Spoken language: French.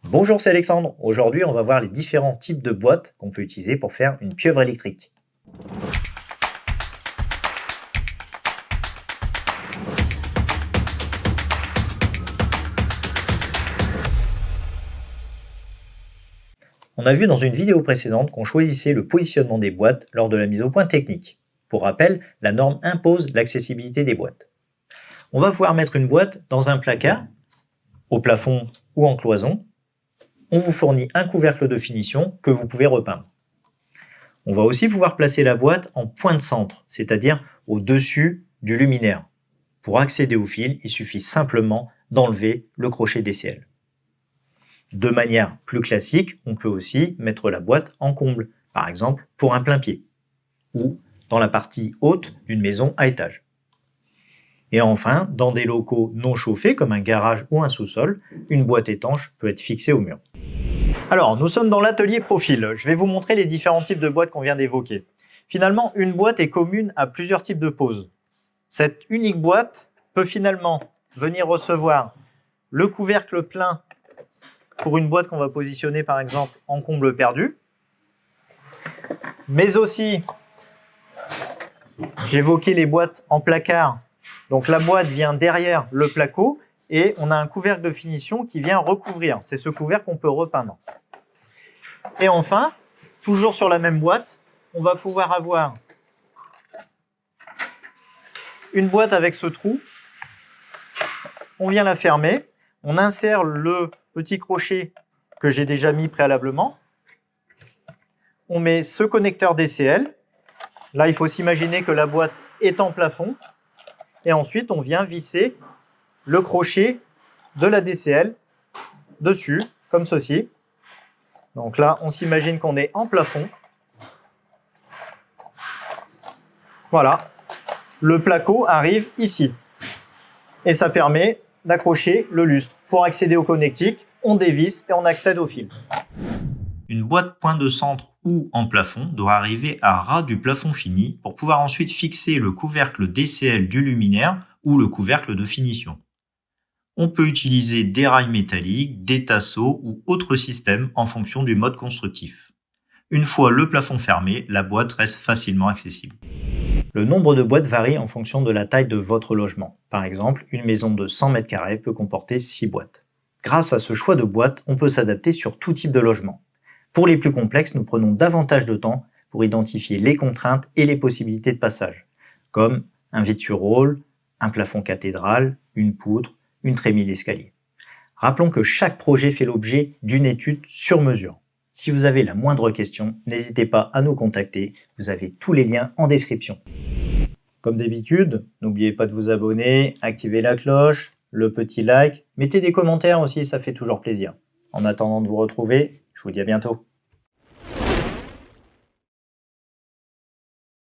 Bonjour, c'est Alexandre. Aujourd'hui, on va voir les différents types de boîtes qu'on peut utiliser pour faire une pieuvre électrique. On a vu dans une vidéo précédente qu'on choisissait le positionnement des boîtes lors de la mise au point technique. Pour rappel, la norme impose l'accessibilité des boîtes. On va pouvoir mettre une boîte dans un placard, au plafond ou en cloison. On vous fournit un couvercle de finition que vous pouvez repeindre. On va aussi pouvoir placer la boîte en point de centre, c'est-à-dire au-dessus du luminaire. Pour accéder au fil, il suffit simplement d'enlever le crochet DCL. De manière plus classique, on peut aussi mettre la boîte en comble, par exemple pour un plein-pied, ou dans la partie haute d'une maison à étage. Et enfin, dans des locaux non chauffés comme un garage ou un sous-sol, une boîte étanche peut être fixée au mur. Alors, nous sommes dans l'atelier profil. Je vais vous montrer les différents types de boîtes qu'on vient d'évoquer. Finalement, une boîte est commune à plusieurs types de poses. Cette unique boîte peut finalement venir recevoir le couvercle plein pour une boîte qu'on va positionner par exemple en comble perdu. Mais aussi, j'évoquais les boîtes en placard. Donc la boîte vient derrière le placo et on a un couvercle de finition qui vient recouvrir. C'est ce couvercle qu'on peut repeindre. Et enfin, toujours sur la même boîte, on va pouvoir avoir une boîte avec ce trou. On vient la fermer. On insère le petit crochet que j'ai déjà mis préalablement. On met ce connecteur DCL. Là, il faut s'imaginer que la boîte est en plafond. Et ensuite, on vient visser le crochet de la DCL dessus, comme ceci. Donc là, on s'imagine qu'on est en plafond. Voilà. Le placo arrive ici. Et ça permet d'accrocher le lustre. Pour accéder au connectique, on dévisse et on accède au fil. Une boîte point de centre ou en plafond doit arriver à ras du plafond fini pour pouvoir ensuite fixer le couvercle DCL du luminaire ou le couvercle de finition. On peut utiliser des rails métalliques, des tasseaux ou autres systèmes en fonction du mode constructif. Une fois le plafond fermé, la boîte reste facilement accessible. Le nombre de boîtes varie en fonction de la taille de votre logement. Par exemple, une maison de 100 m² peut comporter 6 boîtes. Grâce à ce choix de boîtes, on peut s'adapter sur tout type de logement. Pour les plus complexes, nous prenons davantage de temps pour identifier les contraintes et les possibilités de passage, comme un vide sur rôle, un plafond cathédrale, une poutre, une trémie d'escalier. Rappelons que chaque projet fait l'objet d'une étude sur mesure. Si vous avez la moindre question, n'hésitez pas à nous contacter, vous avez tous les liens en description. Comme d'habitude, n'oubliez pas de vous abonner, activer la cloche, le petit like, mettez des commentaires aussi, ça fait toujours plaisir. En attendant de vous retrouver, je vous dis à bientôt.